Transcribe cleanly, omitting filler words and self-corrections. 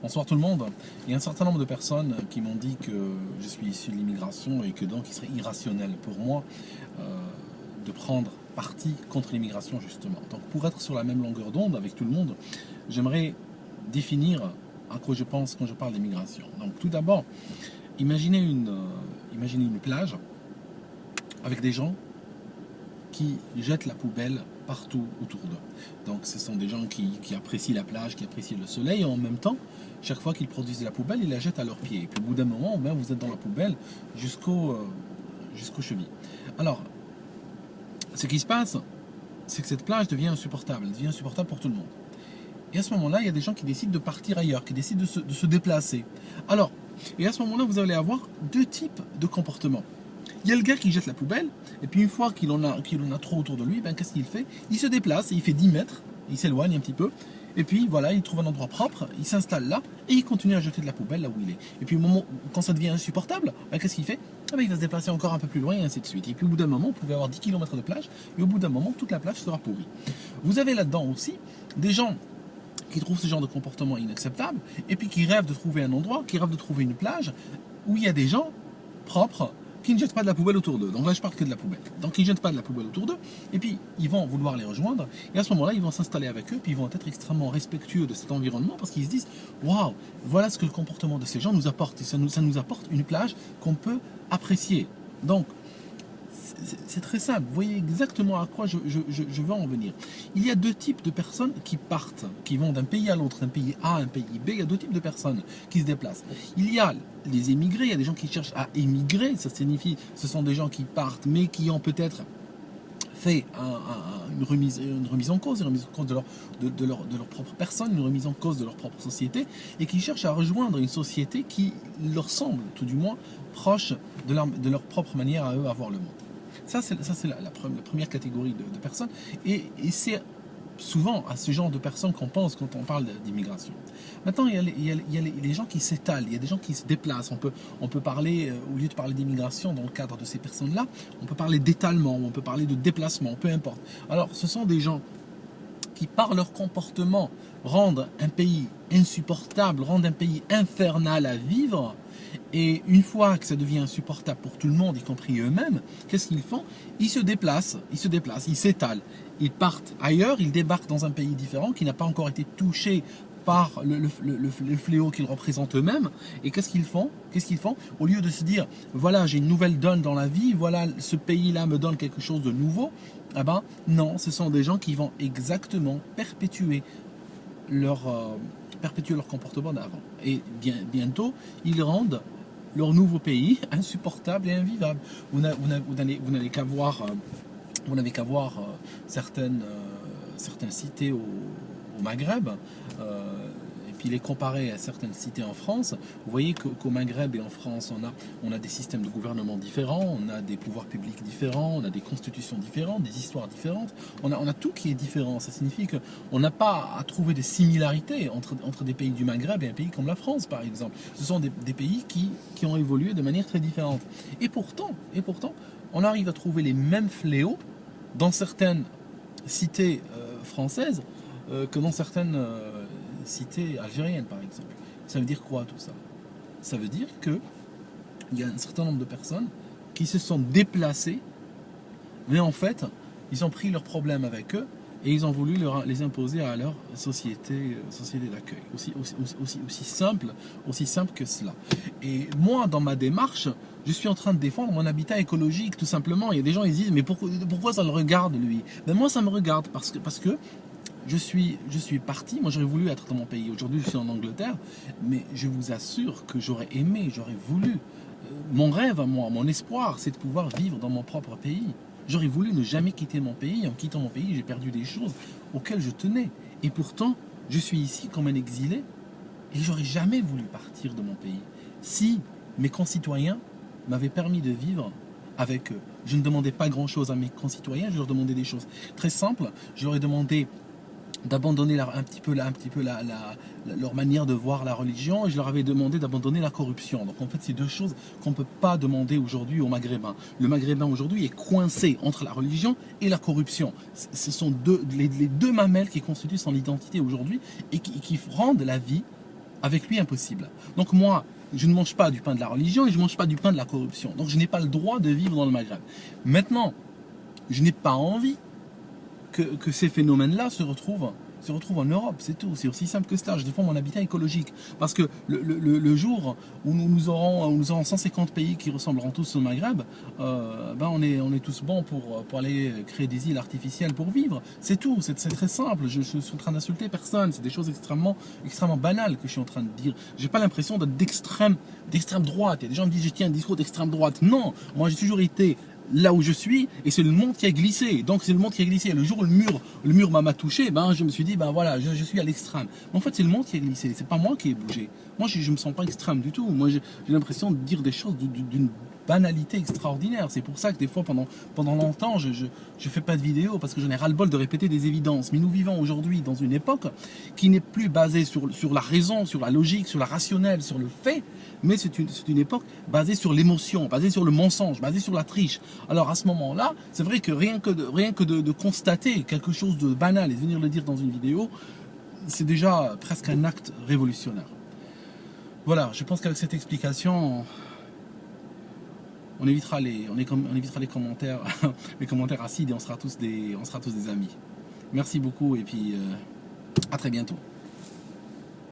Bonsoir tout le monde. Il y a un certain nombre de personnes qui m'ont dit que je suis issu de l'immigration et que donc il serait irrationnel pour moi euh, de prendre parti contre l'immigration justement. Donc pour être sur la même longueur d'onde avec tout le monde, j'aimerais définir à quoi je pense quand je parle d'immigration. Donc tout d'abord, imaginez une plage avec des gens qui jettent la poubelle partout autour d'eux. Donc ce sont des gens qui apprécient la plage, qui apprécient le soleil, et en même temps, chaque fois qu'ils produisent de la poubelle, ils la jettent à leurs pieds. Et puis au bout d'un moment, ben, vous êtes dans la poubelle jusqu'aux chevilles. Alors, ce qui se passe, c'est que cette plage devient insupportable. Elle devient insupportable pour tout le monde. Et à ce moment-là, il y a des gens qui décident de partir ailleurs, qui décident de se déplacer. Alors, et à ce moment-là, vous allez avoir deux types de comportements. Il y a le gars qui jette la poubelle, et puis une fois qu'il en a trop autour de lui, ben, qu'est-ce qu'il fait? Il se déplace, et il fait 10 mètres, il s'éloigne un petit peu, et puis voilà, il trouve un endroit propre, il s'installe là, et il continue à jeter de la poubelle là où il est. Et puis au moment, quand ça devient insupportable, ben, qu'est-ce qu'il fait? Ah ben, il va se déplacer encore un peu plus loin, et ainsi de suite. Et puis au bout d'un moment, vous pouvez avoir 10 km de plage, et au bout d'un moment, toute la plage sera pourrie. Vous avez là-dedans aussi des gens qui trouvent ce genre de comportement inacceptable, et puis qui rêvent de trouver un endroit, qui rêvent de trouver une plage, où il y a des gens propres, qui ne jettent pas de la poubelle autour d'eux. Donc là, je parle que de la poubelle. Donc ils ne jettent pas de la poubelle autour d'eux, et puis ils vont vouloir les rejoindre, et à ce moment-là, ils vont s'installer avec eux, puis ils vont être extrêmement respectueux de cet environnement, parce qu'ils se disent, waouh, voilà ce que le comportement de ces gens nous apporte, et ça nous apporte une plage qu'on peut apprécier. Donc, c'est très simple, vous voyez exactement à quoi je veux en venir. Il y a deux types de personnes qui partent, qui vont d'un pays à l'autre, d'un pays A à un pays B. Il y a deux types de personnes qui se déplacent. Il y a les émigrés, il y a des gens qui cherchent à émigrer, ça signifie ce sont des gens qui partent, mais qui ont peut-être fait une remise en cause, une remise en cause de leur propre personne, une remise en cause de leur propre société, et qui cherchent à rejoindre une société qui leur semble, tout du moins, proche de leur propre manière à eux à voir le monde. Ça, c'est la première catégorie de personnes. Et c'est souvent à ce genre de personnes qu'on pense quand on parle d'immigration. Maintenant, il y a les gens qui s'étalent, il y a des gens qui se déplacent. On peut parler, au lieu de parler d'immigration dans le cadre de ces personnes-là, on peut parler d'étalement, on peut parler de déplacement, peu importe. Alors, ce sont des gens qui, par leur comportement, rendent un pays insupportable, rendent un pays infernal à vivre. Et une fois que ça devient insupportable pour tout le monde, y compris eux-mêmes, qu'est-ce qu'ils font? Ils se déplacent, ils s'étalent, ils partent ailleurs, ils débarquent dans un pays différent qui n'a pas encore été touché par le fléau qu'ils représentent eux-mêmes. Et qu'est-ce qu'ils font? Au lieu de se dire, voilà, j'ai une nouvelle donne dans la vie, voilà, ce pays-là me donne quelque chose de nouveau, eh ben non, ce sont des gens qui vont exactement perpétuer leur comportement d'avant. Et bientôt, ils rendent leur nouveau pays insupportable et invivable. Vous n'avez qu'à voir, certaines cités au Maghreb, et puis les comparer à certaines cités en France. Vous voyez qu'au Maghreb et en France, on a des systèmes de gouvernement différents, on a des pouvoirs publics différents, on a des constitutions différentes, des histoires différentes, on a tout qui est différent. Ça signifie qu'on n'a pas à trouver des similarités entre des pays du Maghreb et un pays comme la France, par exemple. Ce sont des pays qui ont évolué de manière très différente. Et pourtant, on arrive à trouver les mêmes fléaux dans certaines cités françaises que dans certaines cités algériennes, par exemple. Ça veut dire quoi tout ça? Ça veut dire qu'il y a un certain nombre de personnes qui se sont déplacées, mais en fait, ils ont pris leurs problèmes avec eux et ils ont voulu les imposer à leur société d'accueil. Aussi simple que cela. Et moi, dans ma démarche, je suis en train de défendre mon habitat écologique, tout simplement. Il y a des gens qui disent, mais pourquoi ça le regarde, lui? Ben moi, ça me regarde parce que je suis parti, moi j'aurais voulu être dans mon pays. Aujourd'hui, je suis en Angleterre, mais je vous assure que j'aurais aimé, j'aurais voulu. Mon rêve à moi, mon espoir, c'est de pouvoir vivre dans mon propre pays. J'aurais voulu ne jamais quitter mon pays. En quittant mon pays, j'ai perdu des choses auxquelles je tenais. Et pourtant, je suis ici comme un exilé et j'aurais jamais voulu partir de mon pays. Si mes concitoyens m'avaient permis de vivre avec eux, je ne demandais pas grand-chose à mes concitoyens, je leur demandais des choses très simples. Je leur ai demandé d'abandonner un petit peu leur manière de voir la religion, et je leur avais demandé d'abandonner la corruption. Donc en fait, c'est deux choses qu'on ne peut pas demander aujourd'hui aux Maghrébins. Le Maghrébin aujourd'hui est coincé entre la religion et la corruption. Ce sont les deux mamelles qui constituent son identité aujourd'hui et qui rendent la vie Avec lui, impossible. Donc moi, je ne mange pas du pain de la religion et je ne mange pas du pain de la corruption. Donc je n'ai pas le droit de vivre dans le Maghreb. Maintenant, je n'ai pas envie que ces phénomènes-là se retrouvent en Europe, c'est tout. C'est aussi simple que cela. Je défends mon habitat écologique. Parce que le jour où nous aurons 150 pays qui ressembleront tous au Maghreb, on est tous bons pour aller créer des îles artificielles pour vivre. C'est tout. C'est très simple. Je suis en train d'insulter personne. C'est des choses extrêmement banales que je suis en train de dire. J'ai pas l'impression d'être d'extrême droite. Il y a des gens qui disent je tiens un discours d'extrême droite. Non. Moi, j'ai toujours été là où je suis, et c'est le monde qui a glissé. Donc c'est le monde qui a glissé. Le jour où le mur m'a touché, je me suis dit, voilà, je suis à l'extrême. Mais en fait, c'est le monde qui a glissé. C'est pas moi qui ai bougé. Moi, je me sens pas extrême du tout. Moi, j'ai l'impression de dire des choses d'une banalité extraordinaire. C'est pour ça que des fois, pendant longtemps, je fais pas de vidéos parce que j'en ai ras-le-bol de répéter des évidences. Mais nous vivons aujourd'hui dans une époque qui n'est plus basée sur la raison, sur la logique, sur la rationnelle, sur le fait, mais c'est une époque basée sur l'émotion, basée sur le mensonge, basée sur la triche. Alors à ce moment-là, c'est vrai que rien que de constater quelque chose de banal et de venir le dire dans une vidéo, c'est déjà presque un acte révolutionnaire. Voilà, je pense qu'avec cette explication, on évitera les commentaires, les commentaires acides et on sera tous des amis. Merci beaucoup et puis à très bientôt.